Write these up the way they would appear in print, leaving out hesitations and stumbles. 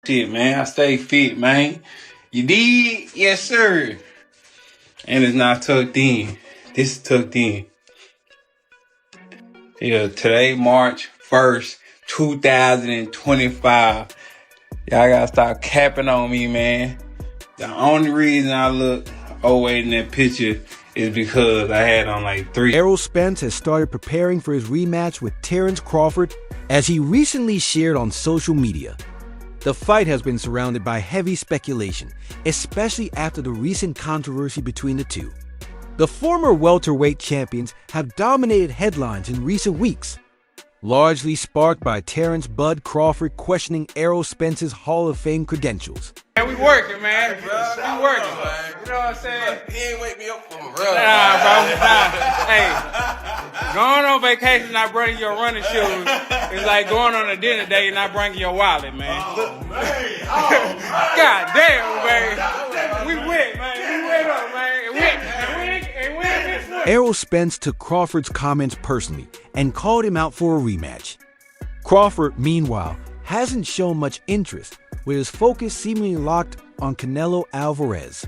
Shit, man, I stay fit, man. You did? Yes, sir. And it's not tucked in. This is tucked in. Yeah, today, March 1st, 2025. Y'all gotta stop capping on me, man. The only reason I look overweight in that picture is because I had on like 3. Errol Spence has started preparing for his rematch with Terence Crawford, as he recently shared on social media. The fight has been surrounded by heavy speculation, especially after the recent controversy between the two. The former welterweight champions have dominated headlines in recent weeks, largely sparked by Terence "Bud" Crawford questioning Errol Spence's Hall of Fame credentials. Man, we working, man. We working. You know what I'm saying? He ain't wake me up from a run. Nah, bro. Nah. Hey, going on vacation, not bringing your running shoes, is like going on a dinner date and not bringing your wallet, man. Oh, man. God damn, man. We went, man. We went up, man. And we Errol Spence took Crawford's comments personally and called him out for a rematch. Crawford, meanwhile, hasn't shown much interest, with his focus seemingly locked on Canelo Alvarez.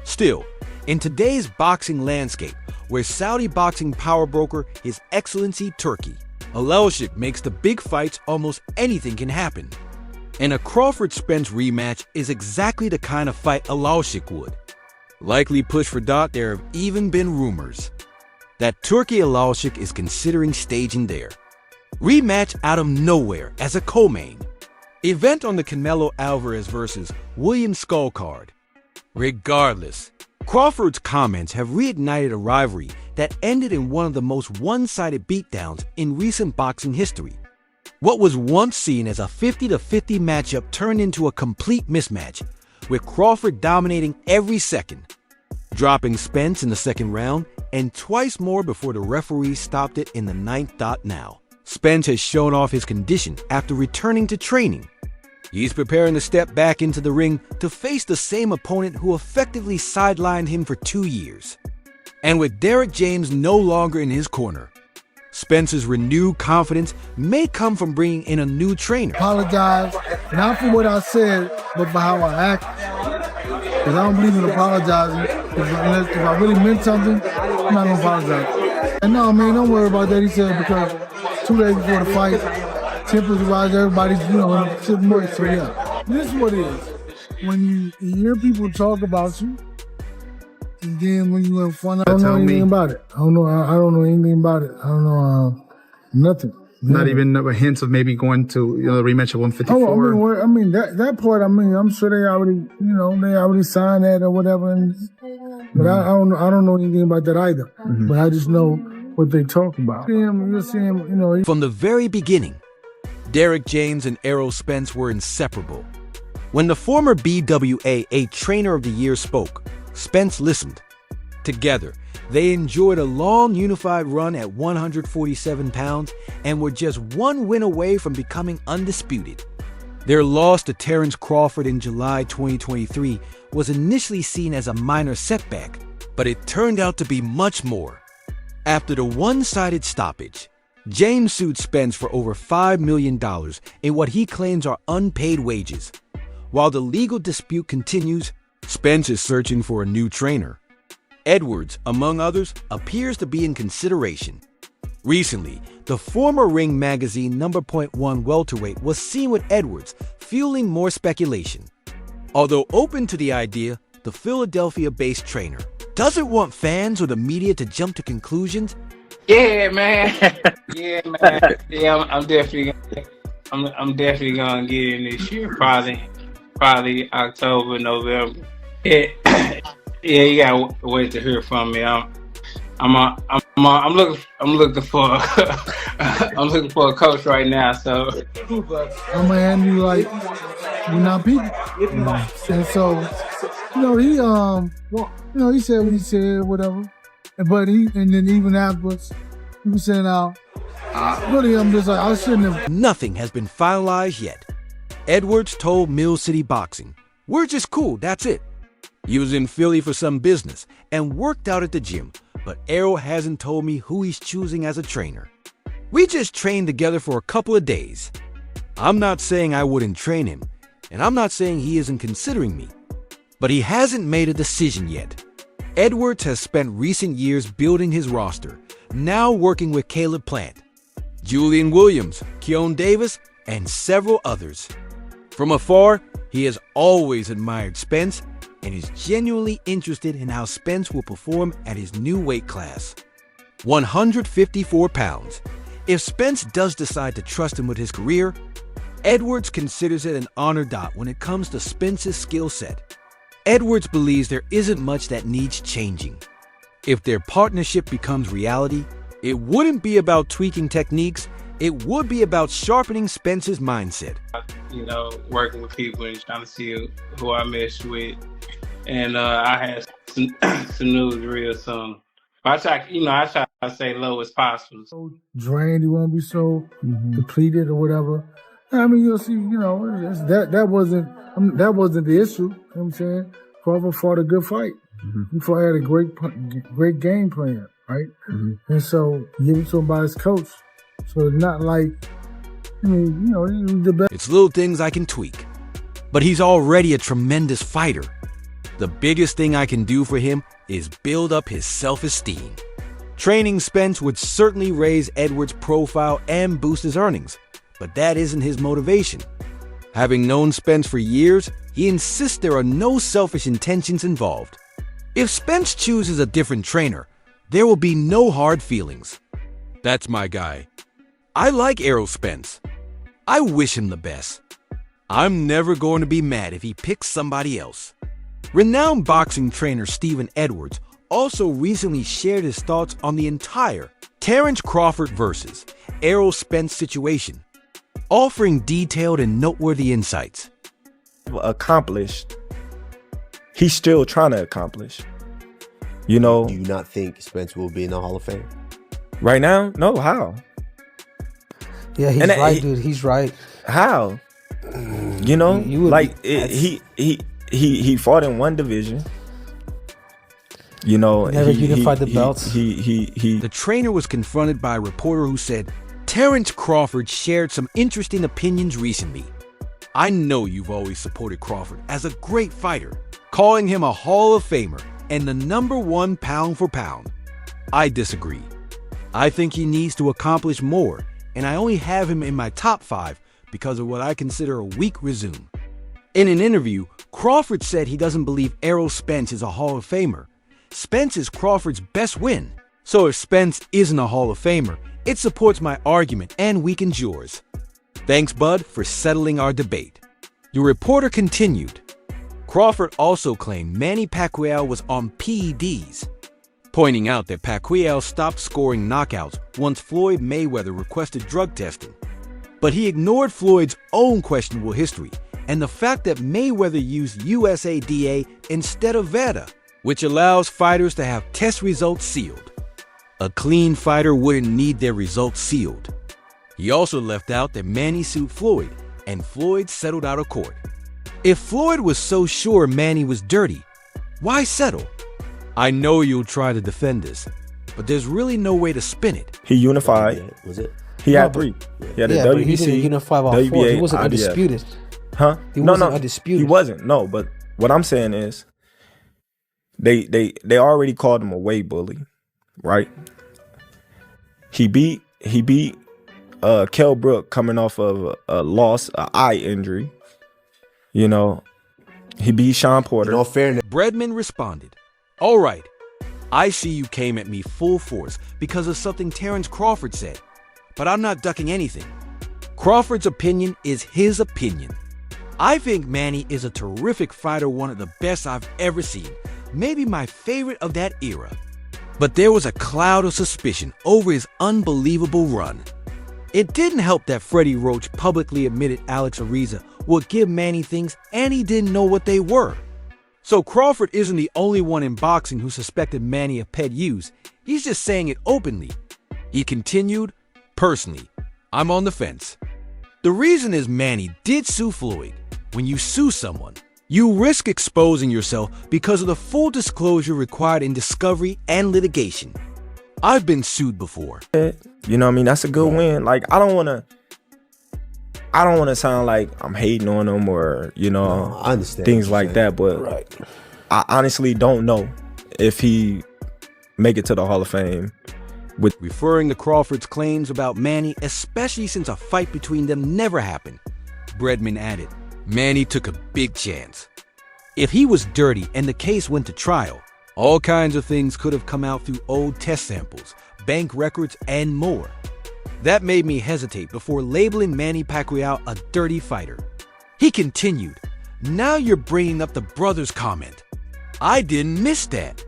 Still, in today's boxing landscape, where Saudi boxing power broker His Excellency Turkey, Alaushik makes the big fights almost anything can happen. And a Crawford-Spence rematch is exactly the kind of fight Alaushik would likely push for. There have even been rumors that Turkey Alaushik is considering staging their rematch out of nowhere as a co-main event on the Canelo Alvarez vs. William Skull card. Regardless, Crawford's comments have reignited a rivalry that ended in one of the most one-sided beatdowns in recent boxing history. What was once seen as a 50-50 matchup turned into a complete mismatch, with Crawford dominating every second, dropping Spence in the second round and twice more before the referee stopped it in the ninth. Now, Spence has shown off his condition after returning to training. He's preparing to step back into the ring to face the same opponent who effectively sidelined him for 2 years. And with Derek James no longer in his corner, Spence's renewed confidence may come from bringing in a new trainer. Apologize, not for what I said, but for how I act. Because I don't believe in apologizing. If I really meant something, I'm not going to apologize. And no, man, don't worry about that. He said because 2 days before the fight, tempers rise, everybody's, sitting moist. So yeah, this is what it is. When you hear people talk about you, and then when you have fun, I don't know anything about it. I don't know anything about it. I don't know nothing. Not even a hint of maybe going to the rematch of 154. Oh, I mean that part. I mean, I'm sure they already signed that or whatever. But I don't know anything about that either. Mm-hmm. But I just know what they talk about. You'll see him. From the very beginning, Derek James and Errol Spence were inseparable. When the former BWA, a Trainer of the Year, spoke, Spence listened. Together, they enjoyed a long unified run at 147 pounds and were just one win away from becoming undisputed. Their loss to Terence Crawford in July 2023 was initially seen as a minor setback, but it turned out to be much more. After the one-sided stoppage, James sued Spence for over $5 million in what he claims are unpaid wages. While the legal dispute continues, Spence is searching for a new trainer. Edwards, among others, appears to be in consideration. Recently, the former Ring Magazine No. 1 welterweight was seen with Edwards, fueling more speculation. Although open to the idea, the Philadelphia-based trainer doesn't want fans or the media to jump to conclusions. Yeah, man. Yeah, I'm definitely gonna get in this year. Probably October, November. Yeah, you gotta wait to hear from me. I'm looking for I'm looking for a coach right now. So I'm gonna hand you like you're not people. And so he said what he said, whatever. But and then even afterwards, he was saying really I'm just like I shouldn't have. Nothing has been finalized yet. Edwards told Mill City Boxing, "We're just cool, that's it." He was in Philly for some business and worked out at the gym, but Errol hasn't told me who he's choosing as a trainer. We just trained together for a couple of days. I'm not saying I wouldn't train him. And I'm not saying he isn't considering me, but he hasn't made a decision yet. Edwards has spent recent years building his roster, now working with Caleb Plant, Julian Williams, Keon Davis, and several others. From afar, he has always admired Spence and is genuinely interested in how Spence will perform at his new weight class, 154 pounds. If Spence does decide to trust him with his career, Edwards considers it an honor dot when it comes to Spence's skill set. Edwards believes there isn't much that needs changing. If their partnership becomes reality, it wouldn't be about tweaking techniques, it would be about sharpening Spence's mindset. You know, working with people and trying to see who I meshed with. And I had some news real soon. I try to stay low as possible. So drained, you won't be so depleted or whatever. I mean, you'll see, you know, that wasn't the issue. You know what I'm saying? Crawford fought a good fight. He had a great game plan, right? And so give it to him by his coach. So it's not like, I mean, you know, he was the best. It's little things I can tweak, but he's already a tremendous fighter. The biggest thing I can do for him is build up his self-esteem. Training Spence would certainly raise Edwards' profile and boost his earnings, but that isn't his motivation. Having known Spence for years, he insists there are no selfish intentions involved. If Spence chooses a different trainer, there will be no hard feelings. That's my guy. I like Errol Spence. I wish him the best. I'm never going to be mad if he picks somebody else. Renowned boxing trainer Stephen Edwards also recently shared his thoughts on the entire Terence Crawford versus Errol Spence situation, offering detailed and noteworthy insights. Accomplished, he's still trying to accomplish. You know, do you not think Spence will be in the Hall of Fame right now? No, how? Yeah, he's right, dude. He's right. How? You know, he fought in one division. You know, never unified the belts. The trainer was confronted by a reporter who said, Terence Crawford shared some interesting opinions recently. I know you've always supported Crawford as a great fighter, calling him a Hall of Famer and the #1 pound for pound. I disagree. I think he needs to accomplish more, and I only have him in my top 5 because of what I consider a weak resume. In an interview, Crawford said he doesn't believe Errol Spence is a Hall of Famer. Spence is Crawford's best win. So if Spence isn't a Hall of Famer, it supports my argument and weakens yours. Thanks, Bud, for settling our debate. The reporter continued. Crawford also claimed Manny Pacquiao was on PEDs, pointing out that Pacquiao stopped scoring knockouts once Floyd Mayweather requested drug testing. But he ignored Floyd's own questionable history and the fact that Mayweather used USADA instead of VADA, which allows fighters to have test results sealed. A clean fighter wouldn't need their results sealed. He also left out that Manny sued Floyd, and Floyd settled out of court. If Floyd was so sure Manny was dirty, why settle? I know you'll try to defend this, but there's really no way to spin it. He unified. Was it? He had 3. He had the but he WBC, didn't unify all 4. He wasn't IBF. undisputed. Huh? He wasn't undisputed. He wasn't. No, but what I'm saying is, they already called him a weight bully, right? He beat Kell Brook coming off of a loss, an eye injury. You know, he beat Sean Porter. In all fairness, Bredman responded, all right, I see you came at me full force because of something Terence Crawford said, but I'm not ducking anything. Crawford's opinion is his opinion. I think Manny is a terrific fighter, one of the best I've ever seen, maybe my favorite of that era. But there was a cloud of suspicion over his unbelievable run. It didn't help that Freddie Roach publicly admitted Alex Ariza would give Manny things and he didn't know what they were. So Crawford isn't the only one in boxing who suspected Manny of pet use. He's just saying it openly. He continued, personally, I'm on the fence. The reason is Manny did sue Floyd. When you sue someone, you risk exposing yourself because of the full disclosure required in discovery and litigation. I've been sued before. You know what I mean? That's a good win. Like, I don't want I don't want to sound like I'm hating on him or I understand things like that, but right. I honestly don't know if he make it to the Hall of Fame. Referring to Crawford's claims about Manny, especially since a fight between them never happened, Bredman added, Manny took a big chance. If he was dirty and the case went to trial, all kinds of things could have come out through old test samples, bank records, and more. That made me hesitate before labeling Manny Pacquiao a dirty fighter. He continued, now you're bringing up the brothers comment. I didn't miss that.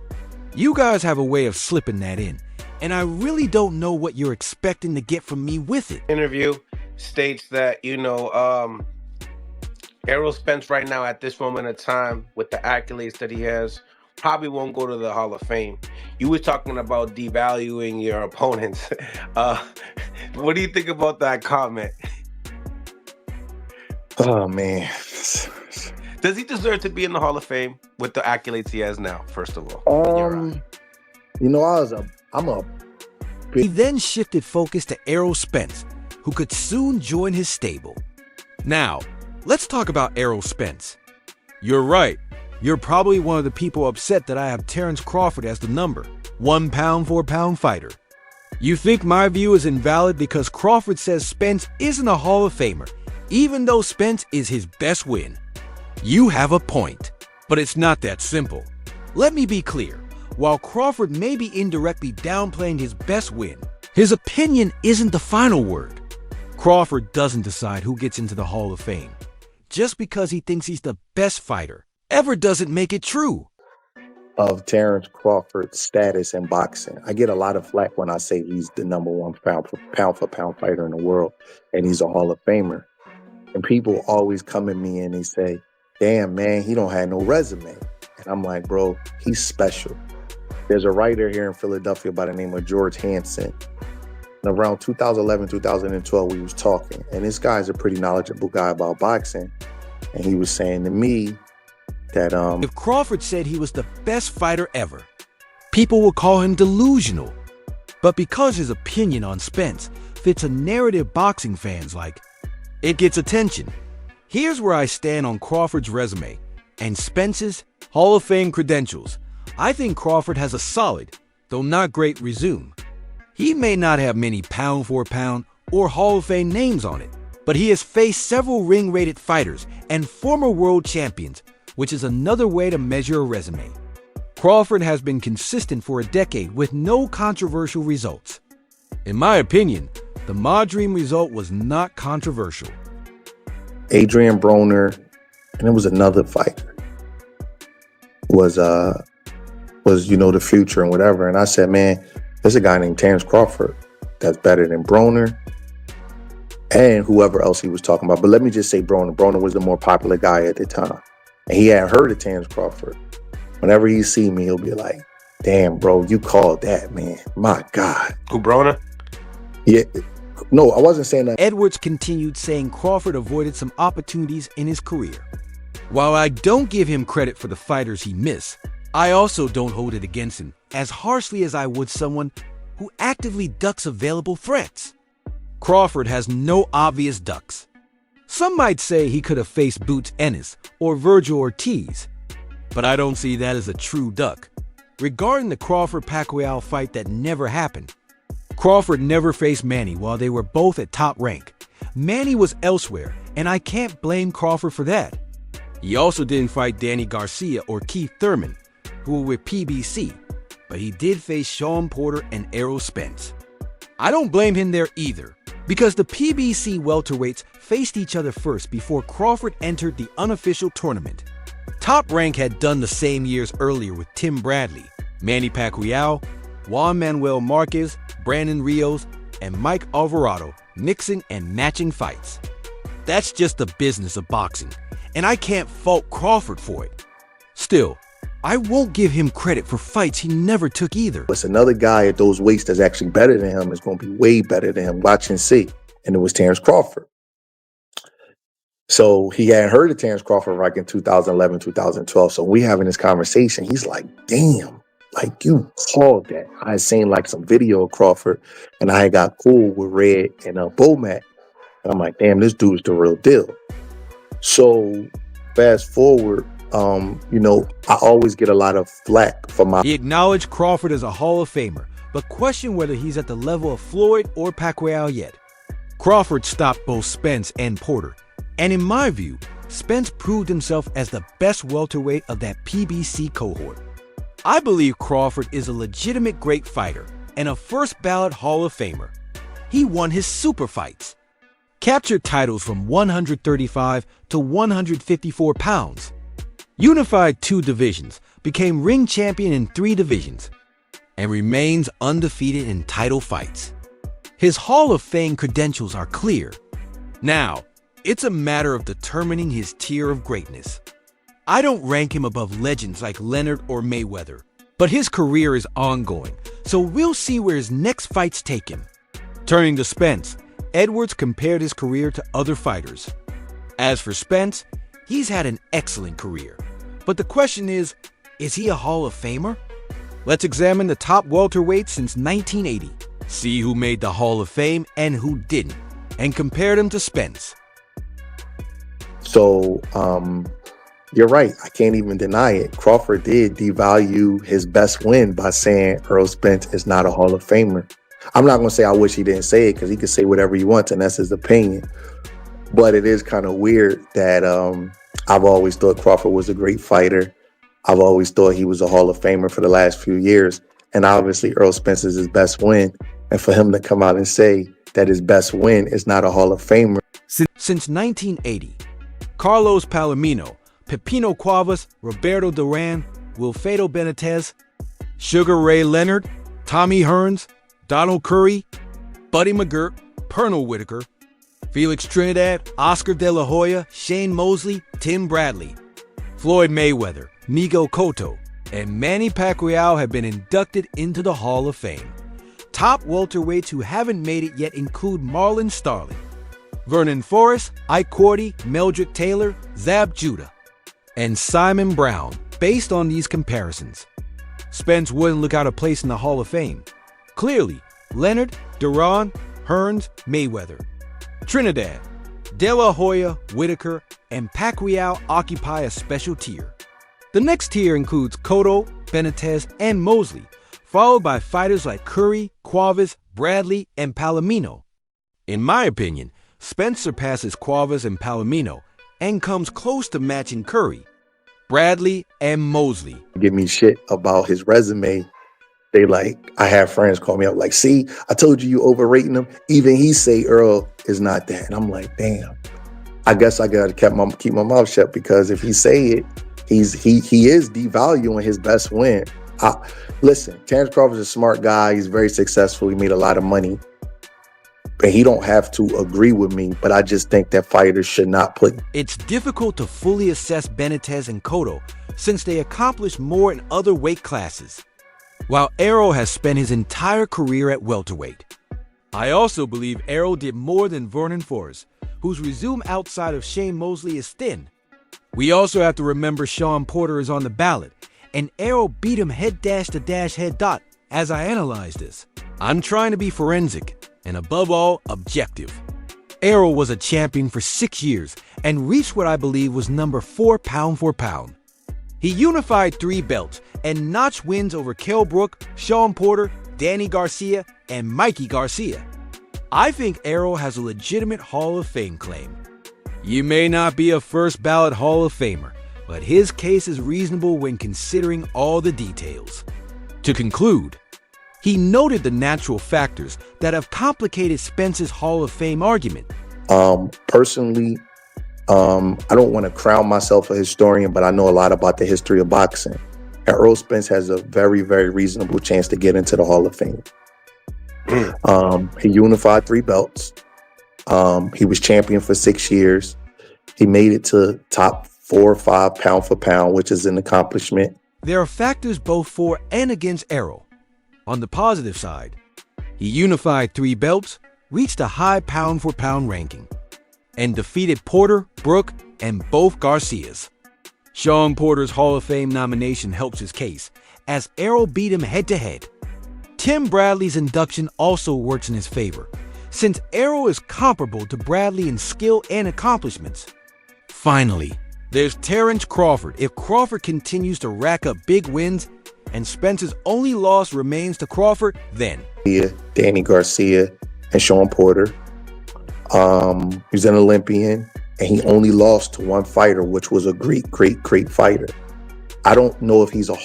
You guys have a way of slipping that in, and I really don't know what you're expecting to get from me with it. Interview states that, Errol Spence right now at this moment in time with the accolades that he has probably won't go to the Hall of Fame. You were talking about devaluing your opponents. What do you think about that comment? Oh man. Does he deserve to be in the Hall of Fame with the accolades he has now, first of all? He then shifted focus to Errol Spence, who could soon join his stable. Now, let's talk about Errol Spence. You're right. You're probably one of the people upset that I have Terence Crawford as the number 1 pound for pound fighter. You think my view is invalid because Crawford says Spence isn't a Hall of Famer, even though Spence is his best win. You have a point, but it's not that simple. Let me be clear. While Crawford may be indirectly downplaying his best win, his opinion isn't the final word. Crawford doesn't decide who gets into the Hall of Fame. Just because he thinks he's the best fighter ever doesn't make it true. Of Terence Crawford's status in boxing. I get a lot of flack when I say he's the number 1 pound for pound fighter in the world and he's a Hall of Famer. And people always come at me and they say, damn man, he don't have no resume. And I'm like, bro, he's special. There's a writer here in Philadelphia by the name of George Hansen. And around 2011, 2012, we was talking. And this guy's a pretty knowledgeable guy about boxing. And he was saying to me that if Crawford said he was the best fighter ever, people will call him delusional. But because his opinion on Spence fits a narrative boxing fans like, it gets attention. Here's where I stand on Crawford's resume and Spence's Hall of Fame credentials. I think Crawford has a solid, though not great, resume. He may not have many pound for pound or Hall of Fame names on it, but he has faced several ring-rated fighters and former world champions, which is another way to measure a resume. Crawford has been consistent for a decade with no controversial results. In my opinion, the Madrim result was not controversial. Adrian Broner, and there was another fighter, was the future and whatever. And I said, man, there's a guy named Terence Crawford that's better than Broner and whoever else he was talking about. But let me just say Broner. Broner was the more popular guy at the time. And he hadn't heard of Terence Crawford. Whenever he see me, he'll be like, damn, bro, you called that, man. My God. Who, Broner? Yeah. No, I wasn't saying that. Edwards continued saying Crawford avoided some opportunities in his career. While I don't give him credit for the fighters he missed, I also don't hold it against him as harshly as I would someone who actively ducks available threats. Crawford has no obvious ducks. Some might say he could have faced Boots Ennis or Virgil Ortiz, but I don't see that as a true duck. Regarding the Crawford-Pacquiao fight that never happened, Crawford never faced Manny while they were both at top rank. Manny was elsewhere, and I can't blame Crawford for that. He also didn't fight Danny Garcia or Keith Thurman, who were with PBC, but he did face Sean Porter and Errol Spence. I don't blame him there either, because the PBC welterweights faced each other first before Crawford entered the unofficial tournament. Top Rank had done the same years earlier with Tim Bradley, Manny Pacquiao, Juan Manuel Marquez, Brandon Rios, and Mike Alvarado mixing and matching fights. That's just the business of boxing, and I can't fault Crawford for it. Still, I won't give him credit for fights he never took either. It's another guy at those weights that's actually better than him, is going to be way better than him. Watch and see. And it was Terence Crawford. So he hadn't heard of Terence Crawford like in 2011, 2012. So we having this conversation. He's like, damn, like you called that. I had seen like some video of Crawford and I got cool with Red and Bomac. I'm like, damn, this dude's the real deal. So fast forward, I always get a lot of flack for my... He acknowledged Crawford as a Hall of Famer, but questioned whether he's at the level of Floyd or Pacquiao yet. Crawford stopped both Spence and Porter, and in my view, Spence proved himself as the best welterweight of that PBC cohort. I believe Crawford is a legitimate great fighter and a first-ballot Hall of Famer. He won his super fights, captured titles from 135 to 154 pounds, unified 2 divisions, became ring champion in 3 divisions, and remains undefeated in title fights. His Hall of Fame credentials are clear. Now, it's a matter of determining his tier of greatness. I don't rank him above legends like Leonard or Mayweather, but his career is ongoing, so we'll see where his next fights take him. Turning to Spence, Edwards compared his career to other fighters. As for Spence, he's had an excellent career. But the question is he a Hall of Famer? Let's examine the top welterweights since 1980, see who made the Hall of Fame and who didn't, and compare them to Spence. So, you're right. I can't even deny it. Crawford did devalue his best win by saying Errol Spence is not a Hall of Famer. I'm not going to say I wish he didn't say it, because he could say whatever he wants and that's his opinion. But it is kind of weird that I've always thought Crawford was a great fighter. I've always thought he was a Hall of Famer for the last few years. And obviously Errol Spence is his best win. And for him to come out and say that his best win is not a Hall of Famer. Since 1980, Carlos Palomino, Pepino Cuevas, Roberto Duran, Wilfredo Benitez, Sugar Ray Leonard, Tommy Hearns, Donald Curry, Buddy McGirt, Pernell Whitaker, Felix Trinidad, Oscar De La Hoya, Shane Mosley, Tim Bradley, Floyd Mayweather, Nigo Cotto, and Manny Pacquiao have been inducted into the Hall of Fame. Top welterweights who haven't made it yet include Marlon Starling, Vernon Forrest, Ike Cordy, Meldrick Taylor, Zab Judah, and Simon Brown. Based on these comparisons, Spence wouldn't look out of place in the Hall of Fame. Clearly, Leonard, Duran, Hearns, Mayweather, Trinidad, De La Hoya, Whitaker, and Pacquiao occupy a special tier. The next tier includes Cotto, Benitez, and Mosley, followed by fighters like Curry, Cuevas, Bradley, and Palomino. In my opinion, Spence surpasses Cuevas and Palomino and comes close to matching Curry, Bradley, and Mosley. Give me shit about his resume. I have friends call me up like, see, I told you overrating him. Even he say Earl is not that. And I'm like, damn, I guess I got to keep my mouth shut, because if he say it, he is devaluing his best win. Listen, Terence Crawford is a smart guy. He's very successful. He made a lot of money. And he don't have to agree with me, but I just think that fighters should not put... It's difficult to fully assess Benitez and Cotto since they accomplished more in other weight classes, while Errol has spent his entire career at welterweight. I also believe Errol did more than Vernon Forrest, whose resume outside of Shane Mosley is thin. We also have to remember Sean Porter is on the ballot, and Errol beat him head dash to dash head dot as I analyze this. I'm trying to be forensic and above all, objective. Errol was a champion for 6 years and reached what I believe was number 4 pound for pound. He unified 3 belts and notched wins over Kell Brook, Sean Porter, Danny Garcia, and Mikey Garcia. I think Errol has a legitimate Hall of Fame claim. You may not be a first ballot Hall of Famer, but his case is reasonable when considering all the details. To conclude, he noted the natural factors that have complicated Spence's Hall of Fame argument. Personally, I don't want to crown myself a historian, but I know a lot about the history of boxing. And Errol Spence has a very, very reasonable chance to get into the Hall of Fame. He unified 3 belts. He was champion for 6 years. He made it to top 4 or 5 pound for pound, which is an accomplishment. There are factors both for and against Errol. On the positive side, he unified 3 belts, reached a high pound for pound ranking, and defeated Porter, Brook, and both Garcias. Sean Porter's Hall of Fame nomination helps his case, as Errol beat him head-to-head. Tim Bradley's induction also works in his favor, since Errol is comparable to Bradley in skill and accomplishments. Finally, there's Terence Crawford. If Crawford continues to rack up big wins and Spence's only loss remains to Crawford, then Danny Garcia and Sean Porter. He's an Olympian, and he only lost to one fighter, which was a great fighter. I don't know if he's a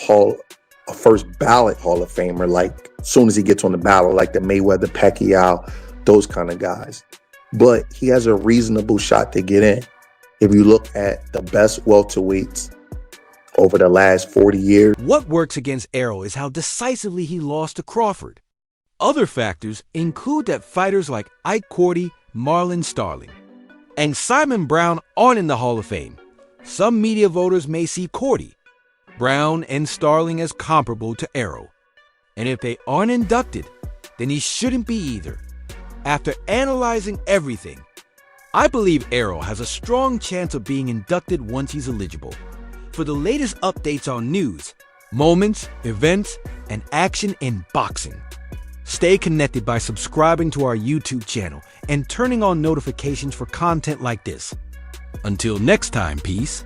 first ballot Hall of Famer, like as soon as he gets on the ballot, like the Mayweather, Pacquiao, those kind of guys. But he has a reasonable shot to get in. If you look at the best welterweights over the last 40 years. What works against Errol is how decisively he lost to Crawford. Other factors include that fighters like Ike Cordy, Marlon Starling, and Simon Brown aren't in the Hall of Fame. Some media voters may see Cordy, Brown, and Starling as comparable to Errol. And if they aren't inducted, then he shouldn't be either. After analyzing everything, I believe Errol has a strong chance of being inducted once he's eligible. For the latest updates on news, moments, events, and action in boxing, stay connected by subscribing to our YouTube channel and turning on notifications for content like this. Until next time, peace.